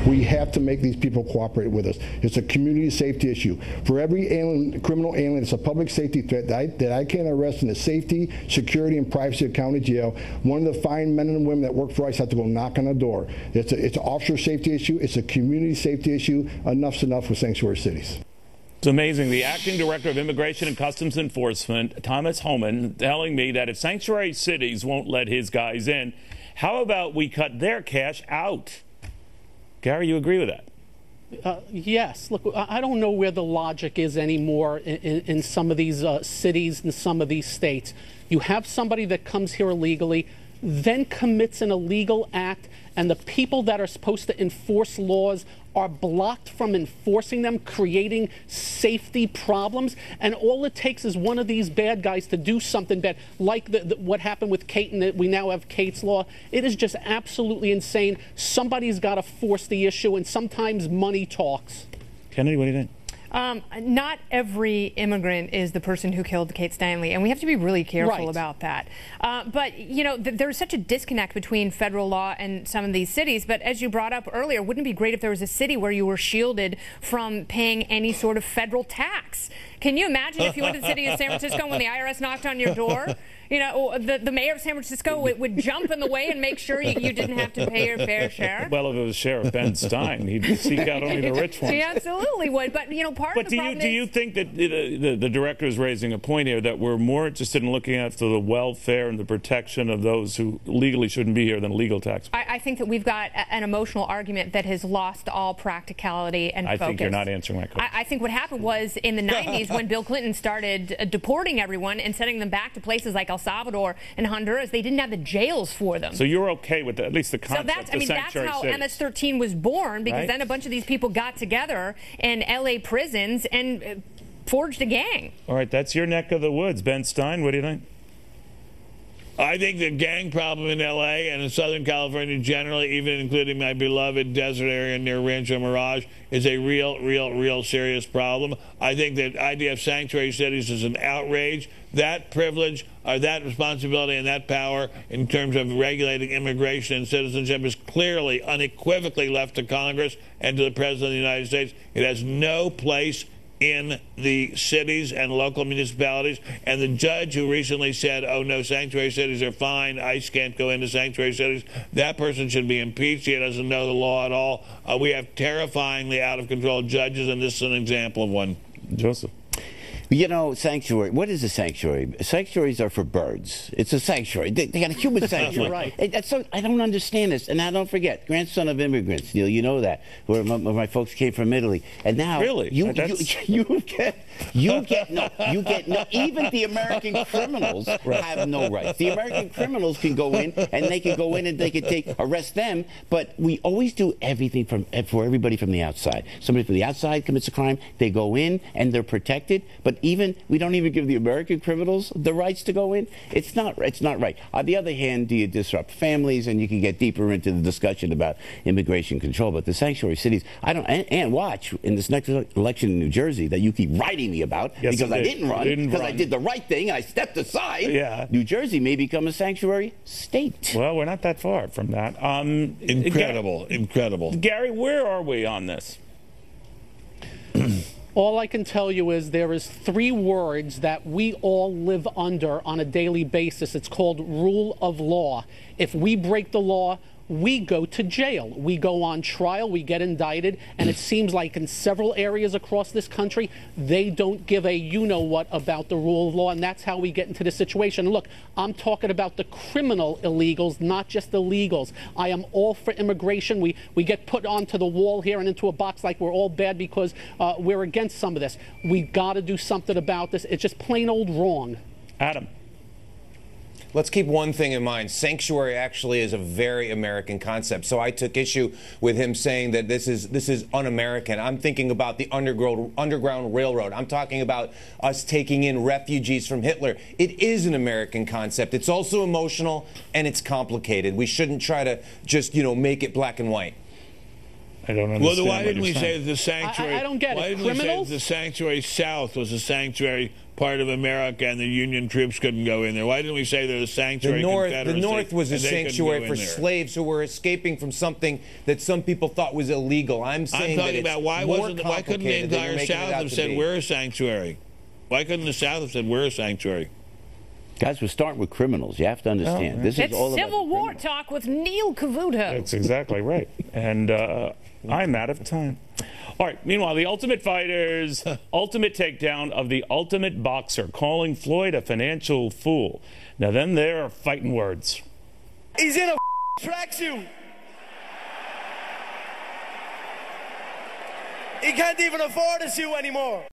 We have to make these people cooperate with us. It's a community safety issue. For every criminal alien, it's a public safety threat that I can't arrest in the safety, security, and privacy of county jail. One of the fine men and women that work for us have to go knock on the door. It's an officer safety issue. It's a community safety issue. Enough's enough with sanctuary cities. It's amazing. The Acting Director of Immigration and Customs Enforcement, Thomas Homan, telling me that if sanctuary cities won't let his guys in, how about we cut their cash out? Gary, you agree with that? Yes. Look, I don't know where the logic is anymore in some of these cities and some of these states. You have somebody that comes here illegally, then commits an illegal act, and the people that are supposed to enforce laws are blocked from enforcing them, creating safety problems. And all it takes is one of these bad guys to do something bad, like what happened with Kate, and we now have Kate's Law. It is just absolutely insane. Somebody's got to force the issue, and sometimes money talks. Kennedy, what do you think? Not every immigrant is the person who killed Kate Stanley, and we have to be really careful about that. But, you know, there's such a disconnect between federal law and some of these cities. But as you brought up earlier, wouldn't it be great if there was a city where you were shielded from paying any sort of federal tax? Can you imagine if you went to the city of San Francisco when the IRS knocked on your door? You know, the mayor of San Francisco would jump in the way and make sure you didn't have to pay your fair share. Well, if it was Sheriff Ben Stein, he'd seek out only the rich ones. He absolutely would. But, you know, part of the problem do you think that the director is raising a point here that we're more interested in looking after the welfare and the protection of those who legally shouldn't be here than legal tax? I think that we've got an emotional argument that has lost all practicality and focus. I think you're not answering my question. I think what happened was in the 90s when Bill Clinton started deporting everyone and sending them back to places like El Salvador and Honduras, they didn't have the jails for them. So you're okay with at least the concept of sanctuary cities? That's how MS-13 was born, because then a bunch of these people got together in L.A. prisons and forged a gang. All right, that's your neck of the woods. Ben Stein, what do you think? I think the gang problem in L.A. and in Southern California generally, even including my beloved desert area near Rancho Mirage, is a real serious problem. I think the idea of sanctuary cities is an outrage. That privilege, or that responsibility and that power in terms of regulating immigration and citizenship is clearly, unequivocally left to Congress and to the President of the United States. It has no place in the cities and local municipalities. And the judge who recently said, oh no, sanctuary cities are fine, ICE can't go into sanctuary cities, that person should be impeached. He doesn't know the law at all. We have terrifyingly out of control judges, and this is an example of one. Joseph. You know, sanctuary, what is a sanctuary? Sanctuaries are for birds. It's a sanctuary. They got a human sanctuary. You're right. I don't understand this. And now don't forget, grandson of immigrants, Neil, you know that, where my folks came from Italy. And now really? you get no, even the American criminals have no rights. The American criminals can go in, and they can go in and they can arrest them, but we always do everything for everybody from the outside. Somebody from the outside commits a crime, they go in and they're protected, but we don't even give the American criminals the rights to go in. It's not right. On the other hand, do you disrupt families, and you can get deeper into the discussion about immigration control. But the sanctuary cities, and watch in this next election in New Jersey that you keep writing me about, because I didn't run, because I did the right thing and I stepped aside. Yeah. New Jersey may become a sanctuary state. Well, we're not that far from that. Incredible. Gary, where are we on this? All I can tell you is there is 3 words that we all live under on a daily basis. It's called rule of law. If we break the law, we go to jail. We go on trial, we get indicted, and it seems like in several areas across this country, they don't give a you-know-what about the rule of law, and that's how we get into this situation. Look, I'm talking about the criminal illegals, not just the legals. I am all for immigration. We get put onto the wall here and into a box like we're all bad because we're against some of this. We got to do something about this. It's just plain old wrong. Adam. Let's keep one thing in mind. Sanctuary actually is a very American concept. So I took issue with him saying that this is un-American. I'm thinking about the Underground Railroad. I'm talking about us taking in refugees from Hitler. It is an American concept. It's also emotional and it's complicated. We shouldn't try to just, make it black and white. I don't understand. Well, why didn't we say that the sanctuary? I don't get it. Why didn't we say that the sanctuary south was a sanctuary part of America and the Union troops couldn't go in there? Why didn't we say they're a sanctuary The North was a and they couldn't sanctuary go for in there? slaves who were escaping from something that some people thought was illegal. I'm saying talking that about why couldn't the entire South have said we're a sanctuary? Why couldn't the South have said we're a sanctuary? Guys, we're starting with criminals. You have to understand. This is all It's about Civil War talk with Neil Cavuto. That's exactly right. And I'm out of time. All right. Meanwhile, the Ultimate Fighter's ultimate takedown of the Ultimate Boxer, calling Floyd a financial fool. Now, then there are fighting words. He's in a tracksuit. He can't even afford a suit anymore.